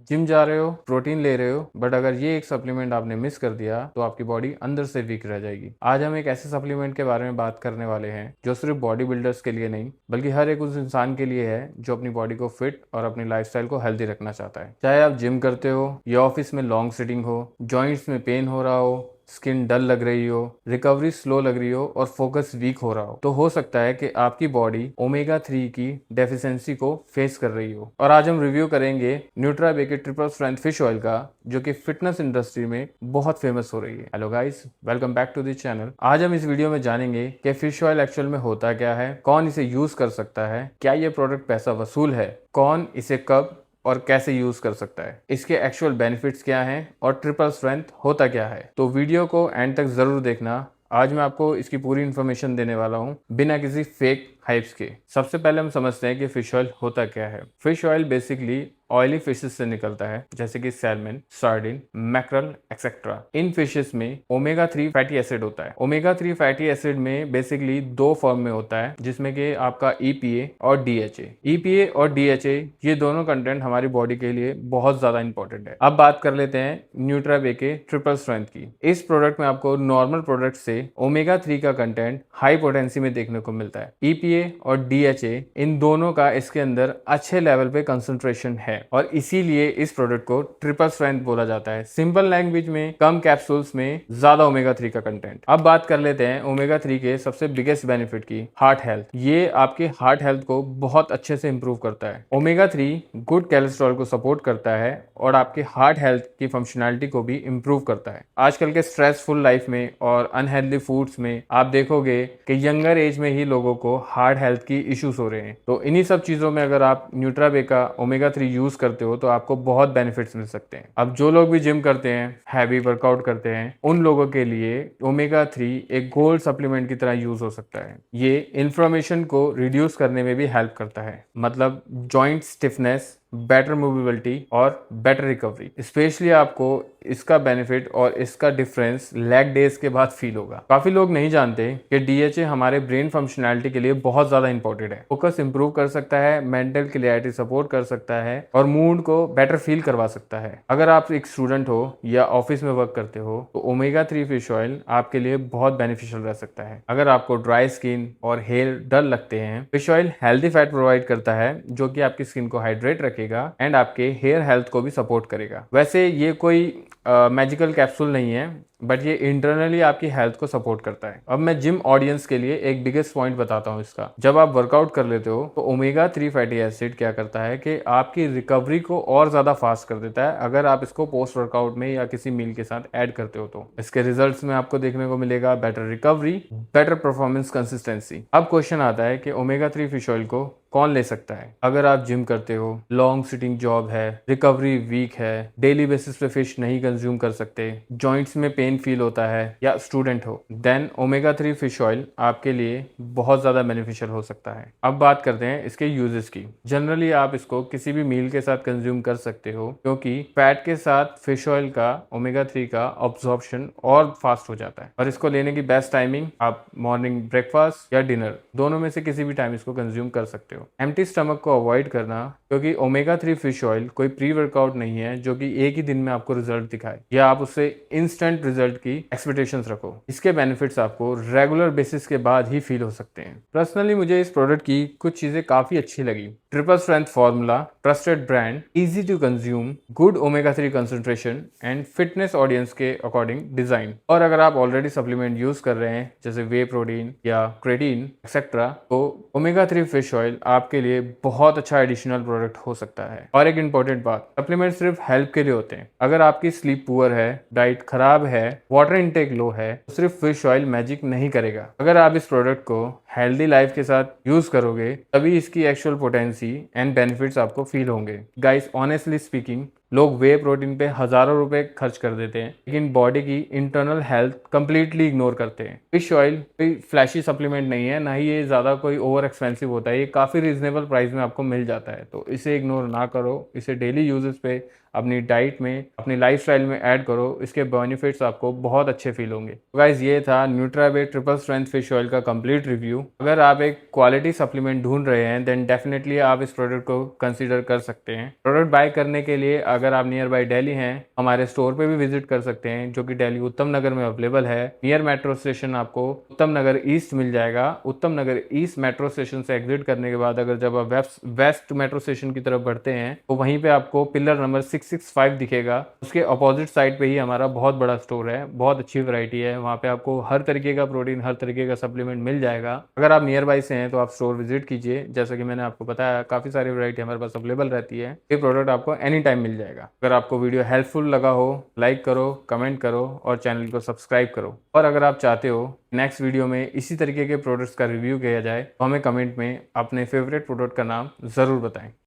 Gym जा रहे हो, प्रोटीन ले रहे हो, बट अगर ये एक सप्लीमेंट आपने मिस कर दिया तो आपकी बॉडी अंदर से वीक रह जाएगी। आज हम एक ऐसे सप्लीमेंट के बारे में बात करने वाले हैं जो सिर्फ बॉडी बिल्डर्स के लिए नहीं बल्कि हर एक उस इंसान के लिए है जो अपनी बॉडी को फिट और अपनी लाइफस्टाइल को हेल्दी रखना चाहता है। चाहे आप जिम करते हो या ऑफिस में लॉन्ग सिटिंग हो, जॉइंट्स में पेन हो रहा हो, स्किन डल लग रही हो, रिकवरी स्लो लग रही हो और फोकस वीक हो रहा हो, तो हो सकता है कि आपकी बॉडी ओमेगा 3 की डेफिशिएंसी को फेस कर रही हो। और आज हम रिव्यू करेंगे न्यूट्राबे के ट्रिपल स्ट्रेंथ फिश ऑयल का, जो कि फिटनेस इंडस्ट्री में बहुत फेमस हो रही है। Hello guys, welcome back to the channel. आज हम इस वीडियो में जानेंगे कि फिश ऑयल एक्चुअल में होता क्या है, कौन इसे यूज कर सकता है, क्या ये प्रोडक्ट पैसा वसूल है, कौन इसे कब और कैसे यूज कर सकता है, इसके एक्चुअल बेनिफिट्स क्या हैं और ट्रिपल स्ट्रेंथ होता क्या है। तो वीडियो को एंड तक जरूर देखना। आज मैं आपको इसकी पूरी इन्फॉर्मेशन देने वाला हूँ बिना किसी फेक हाइप्स के। सबसे पहले हम समझते हैं कि फिश ऑयल होता क्या है। Fish oil basically oily fishes से निकलता है, जैसे कि सैल्मन, सार्डिन, मैकरल एक्सेट्रा। इन फिशेस में ओमेगा 3 फैटी एसिड होता है। ओमेगा 3 फैटी एसिड में बेसिकली दो फॉर्म में होता है, जिसमें कि आपका EPA और DHA। EPA और DHA ये दोनों कंटेंट हमारी बॉडी के लिए बहुत ज्यादा इंपॉर्टेंट है। अब बात कर लेते हैं न्यूट्राबे के ट्रिपल स्ट्रेंथ की। इस प्रोडक्ट में आपको नॉर्मल प्रोडक्ट से ओमेगा 3 का कंटेंट हाई पोटेंसी में देखने को मिलता है। EPA और DHA इन दोनों का इसके अंदर अच्छे लेवल पे कंसंट्रेशन है और इसीलिए इस प्रोडक्ट को ट्रिपल स्ट्रेंथ बोला जाता है। सिंपल लैंग्वेज में कम कैप्सूल्स में ज्यादा ओमेगा 3 का कंटेंट। अब बात कर लेते हैं ओमेगा 3 के सबसे बिगेस्ट बेनिफिट की, हार्ट हेल्थ। ये आपके हार्ट हेल्थ को बहुत अच्छे से इंप्रूव करता है। ओमेगा 3 गुड कोलेस्ट्रॉल को सपोर्ट करता है और आपके हार्ट हेल्थ की फंक्शनैलिटी को भी इंप्रूव करता है। आजकल के स्ट्रेसफुल लाइफ में और अनहेल्दी फूड्स में आप देखोगे कि यंगर एज में ही लोगों को हार्ट हेल्थ की इश्यूज हो रहे हैं। तो इन्हीं सब चीजों में अगर आप न्यूट्राबे का ओमेगा 3 यूज करते हो तो आपको बहुत बेनिफिट्स मिल सकते हैं। अब जो लोग भी जिम करते हैं, हैवी वर्कआउट करते हैं, उन लोगों के लिए ओमेगा 3 एक गोल्ड सप्लीमेंट की तरह यूज हो सकता है। ये इन्फ्लेमेशन को रिड्यूस करने में भी हेल्प करता है, मतलब जॉइंट स्टिफनेस, बेटर मूवेबिलिटी और बेटर रिकवरी। स्पेशली आपको इसका बेनिफिट और इसका डिफरेंस लेग डेज के बाद फील होगा। काफी लोग नहीं जानते कि DHA हमारे ब्रेन फंक्शनैलिटी के लिए बहुत ज्यादा इंपॉर्टेंट है। फोकस इंप्रूव कर सकता है, मेंटल क्लियरिटी सपोर्ट कर सकता है और मूड को बेटर फील करवा सकता है। अगर आप एक स्टूडेंट हो या ऑफिस में वर्क करते हो तो ओमेगा 3 फिश ऑयल आपके लिए बहुत बेनिफिशियल रह सकता है। अगर आपको ड्राई स्किन और हेयर डल लगते हैं, fish oil healthy fat provide करता है जो कि आपकी स्किन को हाइड्रेट रखेगा एंड आपके हेयर हेल्थ को भी सपोर्ट करेगा। वैसे ये कोई मैजिकल कैप्सूल नहीं है, बट ये इंटरनली आपकी हेल्थ को सपोर्ट करता है। अब मैं जिम ऑडियंस के लिए एक बिगेस्ट पॉइंट बताता हूँ इसका। जब आप वर्कआउट कर लेते हो तो ओमेगा 3 फैटी एसिड क्या करता है कि आपकी रिकवरी को और ज्यादा फास्ट कर देता है, अगर आप इसको पोस्ट वर्कआउट में या किसी मील के साथ ऐड करते हो तो। इसके रिजल्ट्स में आपको देखने को मिलेगा better recovery, better performance, consistency. अब क्वेश्चन आता है कि ओमेगा 3 फिश ऑयल को कौन ले सकता है। अगर आप जिम करते हो, लॉन्ग सिटिंग जॉब है, रिकवरी वीक है, डेली बेसिस पे फिश नहीं कंज्यूम कर सकते, जॉइंट्स में पेन फील होता है या स्टूडेंट हो, देन ओमेगा 3 फिश ऑयल आपके लिए बहुत ज्यादा बेनिफिशियल हो सकता है। अब बात करते हैं इसके यूजेस की। जनरली आप इसको किसी भी मील के साथ कंज्यूम कर सकते हो, क्योंकि फैट के साथ फिश ऑयल का ओमेगा 3 का ऑब्जॉर्प्शन और फास्ट हो जाता है। और इसको लेने की बेस्ट टाइमिंग आप मॉर्निंग ब्रेकफास्ट या डिनर दोनों में से किसी भी टाइम इसको कंज्यूम कर सकते हो। एम्प्टी स्टमक को अवॉइड करना, क्योंकि ओमेगा 3 फिश ऑयल कोई प्री वर्कआउट नहीं है जो कि एक ही दिन में आपको रिजल्ट दिखाए या आप उससे इंस्टेंट रिजल्ट की एक्सपेक्टेशंस रखो। इसके बेनिफिट्स आपको रेगुलर बेसिस के बाद ही फील हो सकते हैं। पर्सनली मुझे इस प्रोडक्ट की कुछ चीजें काफी अच्छी लगी। Triple strength formula, trusted brand, easy to consume, good omega 3 concentration and fitness audience के अकॉर्डिंग डिजाइन। और अगर आप ऑलरेडी सप्लीमेंट यूज कर रहे हैं जैसे वे प्रोटीन या क्रेटीन एक्सेट्रा, तो ओमेगा 3 फिश ऑयल आपके लिए बहुत अच्छा एडिशनल प्रोडक्ट हो सकता है। और एक इंपॉर्टेंट बात, सप्लीमेंट सिर्फ हेल्प के लिए होते हैं। अगर आपकी स्लीप पुअर है, डाइट खराब है, वाटर इनटेक लो है, तो सिर्फ फिश ऑयल मैजिक नहीं करेगा। अगर आप इस प्रोडक्ट को हेल्दी लाइफ के साथ यूज करोगे तभी इसकी एक्चुअल पोटेंसी एंड बेनिफिट्स आपको फील होंगे। गाइस, ऑनेस्टली स्पीकिंग, लोग वे प्रोटीन पे हजारों रुपए खर्च कर देते हैं लेकिन बॉडी की इंटरनल हेल्थ कंप्लीटली इग्नोर करते हैं। फिश ऑयल कोई फ्लैशी सप्लीमेंट नहीं है, ना ही ये ज्यादा कोई ओवर एक्सपेंसिव होता है। ये काफी रीजनेबल प्राइस में आपको मिल जाता है, तो इसे इग्नोर ना करो। इसे डेली यूजेस पे अपनी डाइट में, अपनी लाइफस्टाइल में ऐड करो। इसके बेनिफिट्स आपको बहुत अच्छे फील होंगे। गाइस, ये था Nutrabay triple strength fish oil का कंप्लीट रिव्यू। अगर आप एक क्वालिटी सप्लीमेंट ढूंढ रहे हैं देन डेफिनेटली आप इस प्रोडक्ट को कंसीडर कर सकते हैं। प्रोडक्ट बाय करने के लिए अगर अगर आप नियर बाई दिल्ली हैं, हमारे स्टोर पे भी विजिट कर सकते हैं, जो कि दिल्ली उत्तम नगर में अवेलेबल है। नियर मेट्रो स्टेशन आपको उत्तम नगर ईस्ट मिल जाएगा। उत्तम नगर ईस्ट मेट्रो स्टेशन से एग्जिट करने के बाद अगर जब आप वेस्ट मेट्रो स्टेशन की तरफ बढ़ते हैं तो वहीं पे आपको पिलर नंबर 665 दिखेगा। उसके अपोजिट साइड पे ही हमारा बहुत बड़ा स्टोर है, बहुत अच्छी वैरायटी है। वहाँ पे आपको हर तरीके का प्रोटीन, हर तरीके का सप्लीमेंट मिल जाएगा। अगर आप नियर बाई से हैं तो आप स्टोर विजिट कीजिए। जैसा कि मैंने आपको बताया, काफ़ी सारी वैरायटी हमारे पास अवेलेबल रहती है। ये प्रोडक्ट आपको एनी टाइम मिल जाएगा। अगर आपको वीडियो हेल्पफुल लगा हो, लाइक करो, कमेंट करो और चैनल को सब्सक्राइब करो। और अगर आप चाहते हो नेक्स्ट वीडियो में इसी तरीके के प्रोडक्ट्स का रिव्यू किया जाए तो हमें कमेंट में अपने फेवरेट प्रोडक्ट का नाम ज़रूर बताएं।